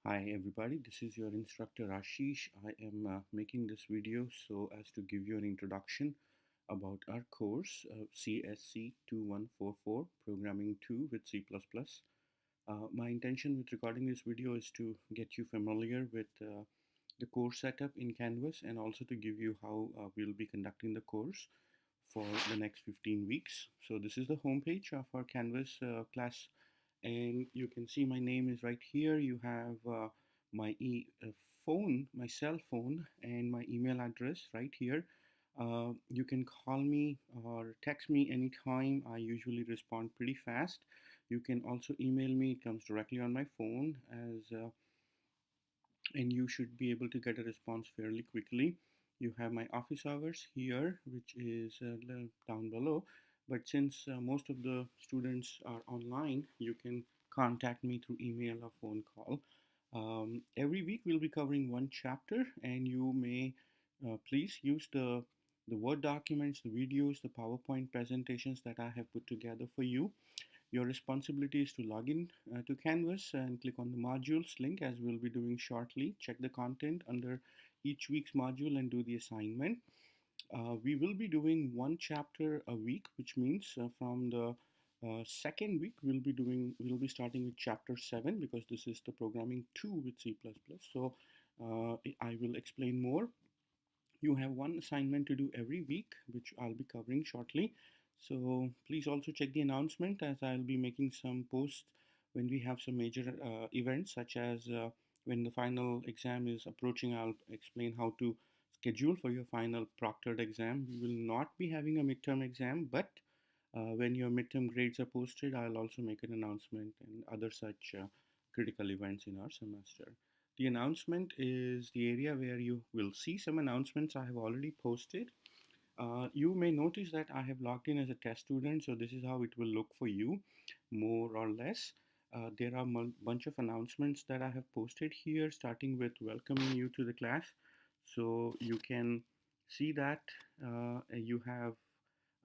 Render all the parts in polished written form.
Hi everybody, this is your instructor Ashish. I am making this video so as to give you an introduction about our course CSC 2144 Programming 2 with C++. My intention with recording this video is to get you familiar with the course setup in Canvas and also to give you how we'll be conducting the course for the next 15 weeks. So this is the homepage of our Canvas class, and you can see my name is right here. You have my phone, my cell phone, and my email address right here. You can call me or text me anytime. I usually respond pretty fast. You can also email me. It comes directly on my phone and you should be able to get a response fairly quickly. You have my office hours here, which is down below. But since most of the students are online, you can contact me through email or phone call. Every week we'll be covering one chapter, and you may please use the Word documents, the videos, the PowerPoint presentations that I have put together for you. Your responsibility is to log in to Canvas and click on the modules link, as we'll be doing shortly. Check the content under each week's module and do the assignment. We will be doing one chapter a week, which means from the second week we'll be starting with chapter 7, because this is the programming 2 with C++. So I will explain more. You have one assignment to do every week, which I'll be covering shortly. So please also check the announcement, as I'll be making some posts when we have some major events, such as when the final exam is approaching. I'll explain how to schedule for your final proctored exam. We will not be having a midterm exam, but when your midterm grades are posted, I'll also make an announcement and other such critical events in our semester. The announcement is the area where you will see some announcements I have already posted. You may notice that I have logged in as a test student, so this is how it will look for you, more or less. There are a bunch of announcements that I have posted here, starting with welcoming you to the class. So you can see that you have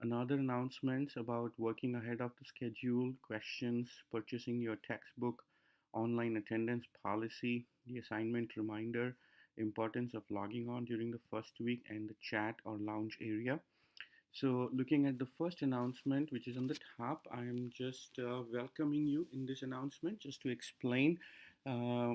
another announcements about working ahead of the schedule, questions, purchasing your textbook, online attendance policy, the assignment reminder, importance of logging on during the first week, and the chat or lounge area. So looking at the first announcement, which is on the top, I am just welcoming you in this announcement just to explain uh,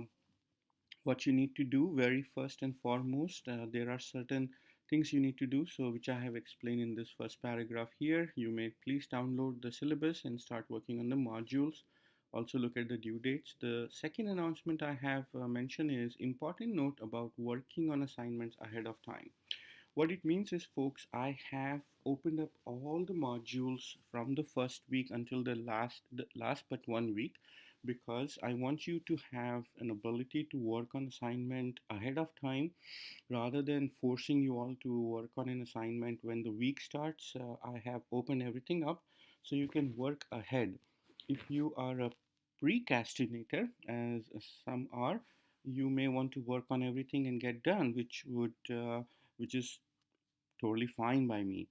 what you need to do. Very first and foremost, there are certain things you need to do, so which I have explained in this first paragraph here. You may please download the syllabus and start working on the modules. Also look at the due dates. The second announcement I have mentioned is important note about working on assignments ahead of time. What it means is, folks, I have opened up all the modules from the first week until the last but 1 week, because I want you to have an ability to work on assignment ahead of time, rather than forcing you all to work on an assignment when the week starts. I have opened everything up so you can work ahead. If you are a procrastinator, as some are, you may want to work on everything and get done, which is totally fine by me.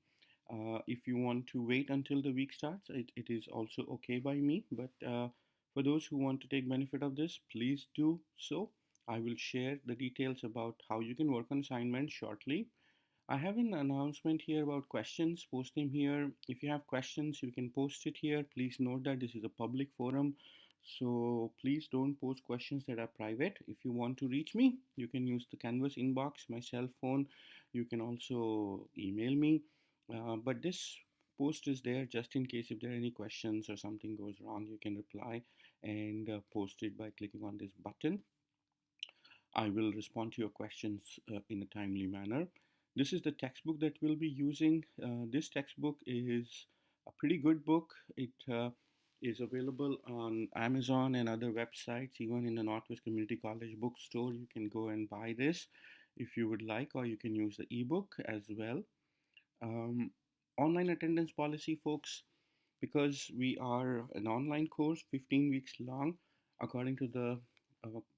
If you want to wait until the week starts, it is also okay by me. But for those who want to take benefit of this, please do so. I will share the details about how you can work on assignments shortly. I have an announcement here about questions. Post them here. If you have questions, you can post it here. Please note that this is a public forum, so please don't post questions that are private. If you want to reach me, you can use the Canvas inbox, my cell phone. You can also email me. But this post is there just in case if there are any questions or something goes wrong, you can reply and post it by clicking on this button. I will respond to your questions in a timely manner. This is the textbook that we'll be using. This textbook is a pretty good book. It is available on Amazon and other websites, even in the Northwest Community College bookstore. You can go and buy this if you would like, or you can use the ebook as well. Um, Online attendance policy, folks, because we are an online course, 15 weeks long, according to the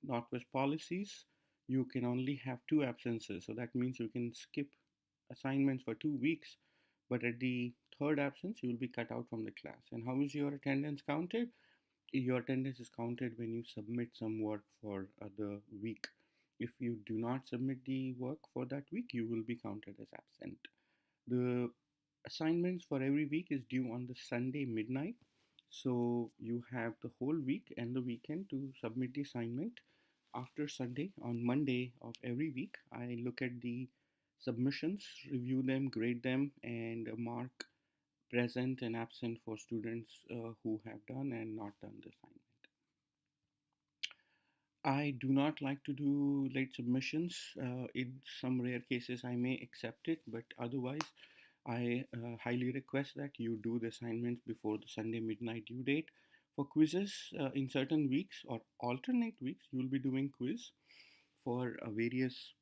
Northwest policies, you can only have two absences. So that means you can skip assignments for 2 weeks, but at the third absence, you will be cut out from the class. And how is your attendance counted? your attendance is counted when you submit some work for the week. If you do not submit the work for that week, you will be counted as absent. The assignments for every week is due on the Sunday midnight. So you have the whole week and the weekend to submit the assignment. After Sunday, on Monday of every week, I look at the submissions, review them, grade them, and mark present and absent for students who have done and not done the assignment. I do not like to do late submissions. In some rare cases, I may accept it, but otherwise, I highly request that you do the assignments before the Sunday midnight due date. For quizzes, in certain weeks or alternate weeks, you will be doing quiz for various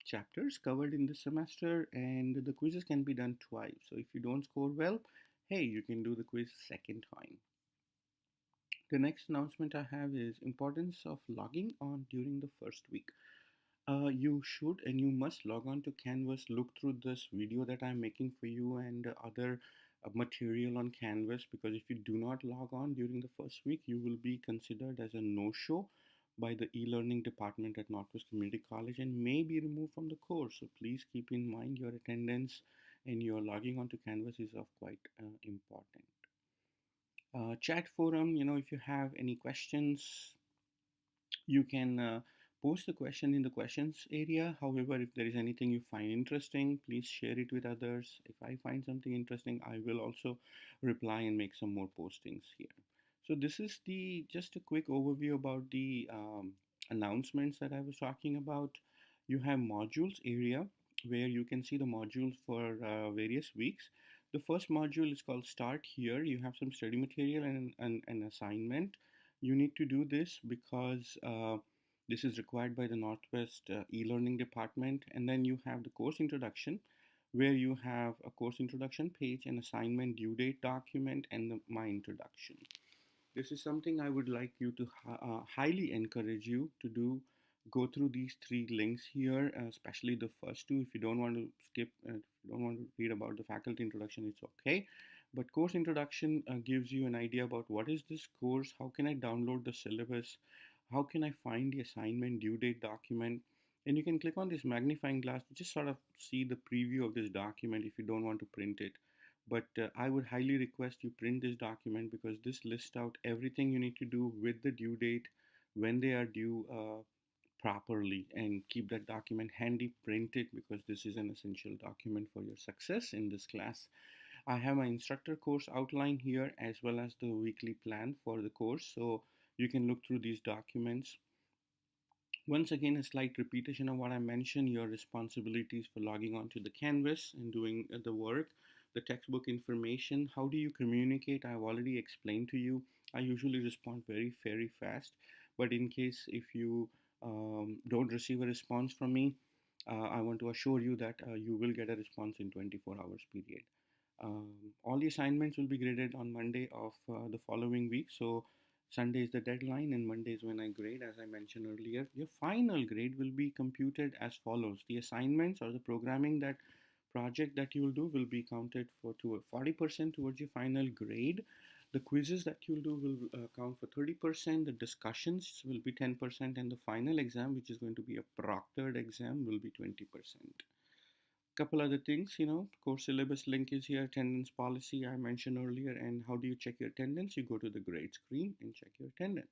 chapters covered in the semester, and the quizzes can be done twice. So if you don't score well, hey, you can do the quiz second time. The next announcement I have is importance of logging on during the first week. You should and you must log on to Canvas, look through this video that I'm making for you and other material on Canvas, because if you do not log on during the first week, you will be considered as a no-show by the e-learning department at Northwest Community College and may be removed from the course. So please keep in mind your attendance and your logging on to Canvas is of quite important. Chat forum, if you have any questions, you can post the question in the questions area. However, if there is anything you find interesting, please share it with others. If I find something interesting, I will also reply and make some more postings here. So this is the just a quick overview about the announcements that I was talking about. You have modules area where you can see the modules for various weeks. The first module is called Start Here. You have some study material and an assignment. You need to do this because this is required by the Northwest e-learning department. And then you have the course introduction, where you have a course introduction page, an assignment due date document, and my introduction. This is something I would like you to highly encourage you to do. Go through these three links here, especially the first two. If you don't want to skip, if you don't want to read about the faculty introduction, it's okay. But course introduction gives you an idea about what is this course, how can I download the syllabus, how can I find the assignment due date document, and you can click on this magnifying glass to just sort of see the preview of this document if you don't want to print it. But I would highly request you print this document, because this lists out everything you need to do with the due date, when they are due properly, and keep that document handy, print it, because this is an essential document for your success in this class. I have my instructor course outline here as well as the weekly plan for the course, so you can look through these documents. Once again, a slight repetition of what I mentioned: your responsibilities for logging on to the Canvas and doing the work, the textbook information. How do you communicate? I've already explained to you. I usually respond very fast, but in case if you don't receive a response from me, I want to assure you that you will get a response in 24 hours period. All the assignments will be graded on Monday of the following week. So Sunday is the deadline and Monday is when I grade, as I mentioned earlier. Your final grade will be computed as follows. The assignments or the programming that project that you will do will be counted for 40% towards your final grade. The quizzes that you'll do will count for 30%. The discussions will be 10%, and the final exam, which is going to be a proctored exam, will be 20%. Couple other things, course syllabus link is here, attendance policy I mentioned earlier, and how do you check your attendance? You go to the grade screen and check your attendance.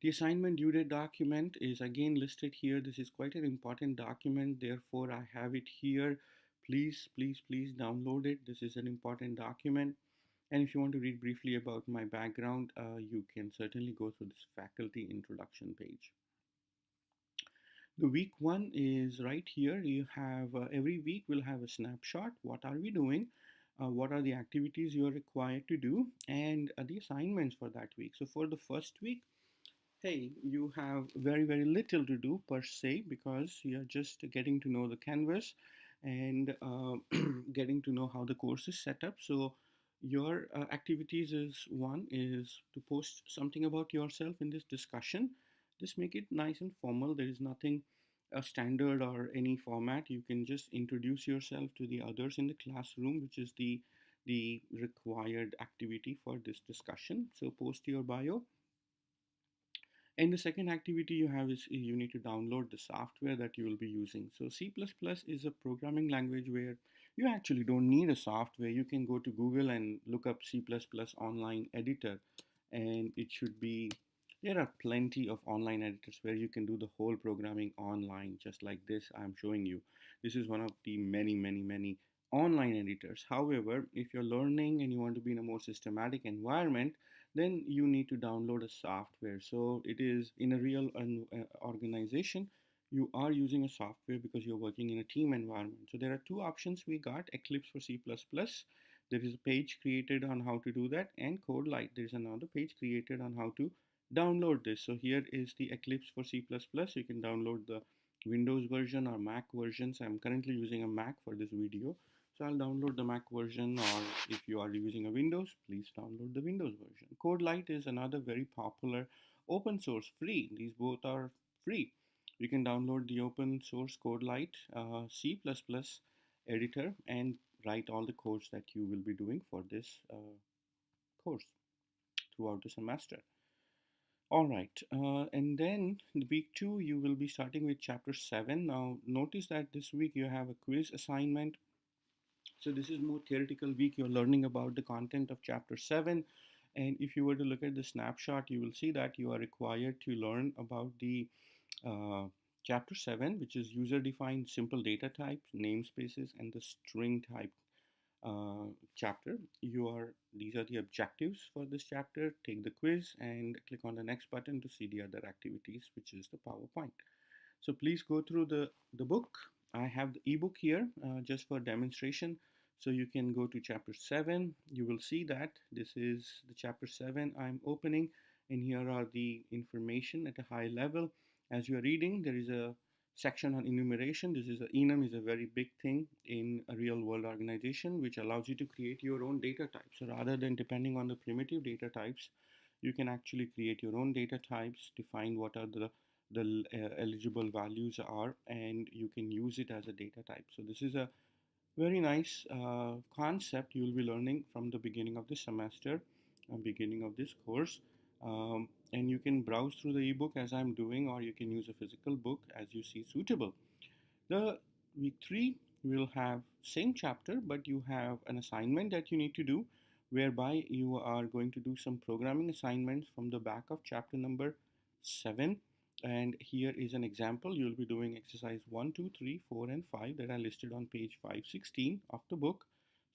The assignment due date document is again listed here. This is quite an important document, therefore I have it here. Please download it. This is an important document. And if you want to read briefly about my background, you can certainly go through this faculty introduction page. The week one is right here. You have every week we'll have a snapshot. What are we doing? What are the activities you are required to do, and the assignments for that week. So for the first week, hey, you have very little to do per se, because you're just getting to know the Canvas and getting to know how the course is set up. So your activities is, one is to post something about yourself in this discussion. Just make it nice and formal. There is nothing standard or any format. You can just introduce yourself to the others in the classroom, which is the the required activity for this discussion. So post your bio. And the second activity you have is you need to download the software that you will be using. So C++ is a programming language where you actually don't need a software. You can go to Google and look up C++ online editor, and it should be, there are plenty of online editors where you can do the whole programming online, just like this I'm showing you. This is one of the many online editors. However, if you're learning and you want to be in a more systematic environment, then you need to download a software. So it is in a real organization, you are using a software because you're working in a team environment. So there are two options we got: Eclipse for C++. There is a page created on how to do that, and CodeLight. There is another page created on how to download this. So here is the Eclipse for C++. You can download the Windows version or Mac versions. I'm currently using a Mac for this video. So I'll download the Mac version, or if you are using a Windows, please download the Windows version. CodeLight is another very popular open source free. These both are free. You can download the open source CodeLight C++ editor and write all the codes that you will be doing for this course throughout the semester. All right, and then week 2, you will be starting with chapter 7. Now, notice that this week you have a quiz assignment. So this is more theoretical week. You're learning about the content of chapter 7. And if you were to look at the snapshot, you will see that you are required to learn about the uh, chapter 7, which is user-defined simple data types, namespaces, and the string type chapter. These are the objectives for this chapter. Take the quiz and click on the next button to see the other activities, which is the PowerPoint. So please go through the book. I have the ebook here just for demonstration. So you can go to chapter 7. You will see that this is the chapter 7 I'm opening, and here are the information at a high level. As you are reading, there is a section on enumeration. Enum is a very big thing in a real world organization, which allows you to create your own data types. So rather than depending on the primitive data types, you can actually create your own data types, define what are the eligible values are, and you can use it as a data type. So this is a very nice concept you will be learning from the beginning of the semester, beginning of this course. And you can browse through the ebook as I'm doing, or you can use a physical book as you see suitable. The week 3 will have same chapter, but you have an assignment that you need to do, whereby you are going to do some programming assignments from the back of chapter number 7. And here is an example. You'll be doing exercise 1, 2, 3, 4, and 5 that are listed on page 516 of the book.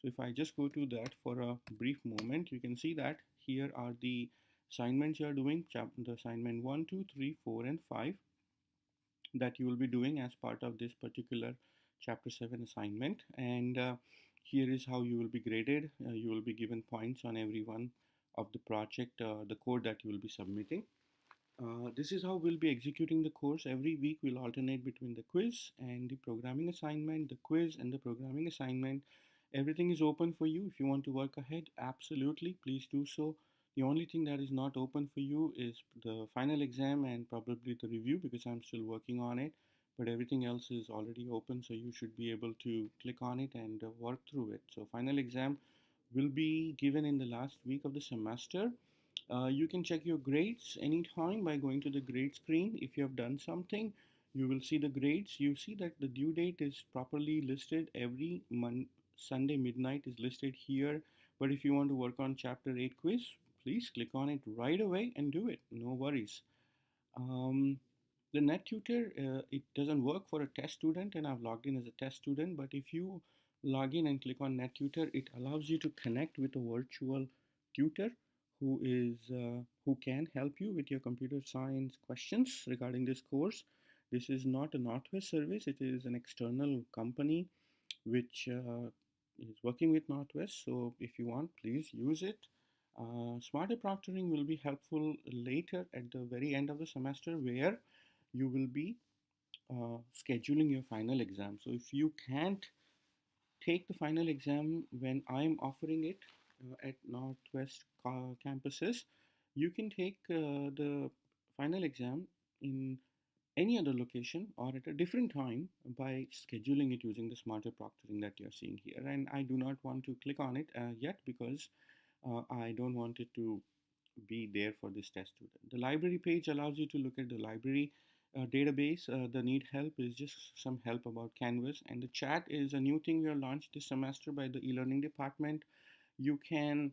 So if I just go to that for a brief moment, you can see that here are the assignments you are doing. The assignment 1, 2, 3, 4, and 5 that you will be doing as part of this particular chapter 7 assignment. And here is how you will be graded. You will be given points on every one of the project, the code that you will be submitting. This is how we'll be executing the course. Every week we'll alternate between the quiz and the programming assignment, the quiz and the programming assignment. Everything is open for you. If you want to work ahead, absolutely, please do so. The only thing that is not open for you is the final exam and probably the review, because I'm still working on it. But everything else is already open, so you should be able to click on it and work through it. So final exam will be given in the last week of the semester. You can check your grades anytime by going to the grade screen. If you have done something, you will see the grades. You see that the due date is properly listed. Every Sunday midnight is listed here. But if you want to work on chapter 8 quiz, please click on it right away and do it. No worries. Um, the NetTutor, it doesn't work for a test student, and I've logged in as a test student. But if you log in and click on NetTutor, it allows you to connect with a virtual tutor who can help you with your computer science questions regarding this course. This is not a Northwest service. It is an external company which is working with Northwest. So if you want, please use it. Smarter proctoring will be helpful later at the very end of the semester, where you will be scheduling your final exam. So if you can't take the final exam when I'm offering it at Northwest campuses, you can take the final exam in any other location or at a different time by scheduling it using the smarter proctoring that you're seeing here. And I do not want to click on it yet because I don't want it to be there for this test student. The library page allows you to look at the library database. The need help is just some help about Canvas, and the chat is a new thing we have launched this semester by the e-learning department. You can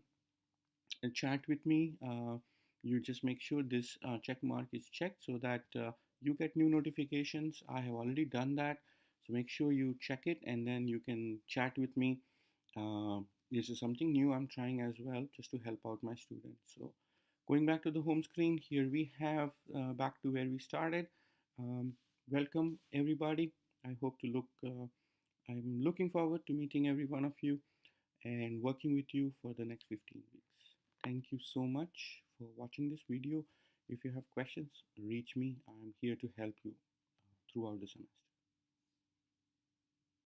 chat with me. You just make sure this check mark is checked so that you get new notifications. I have already done that, so make sure you check it and then you can chat with me. uh, this is something new I'm trying as well, just to help out my students. So going back to the home screen, here we have back to where we started. um, Welcome everybody. I hope to look I'm looking forward to meeting every one of you and working with you for the next 15 weeks. Thank you so much for watching this video. If you have questions, reach me. I'm here to help you throughout the semester.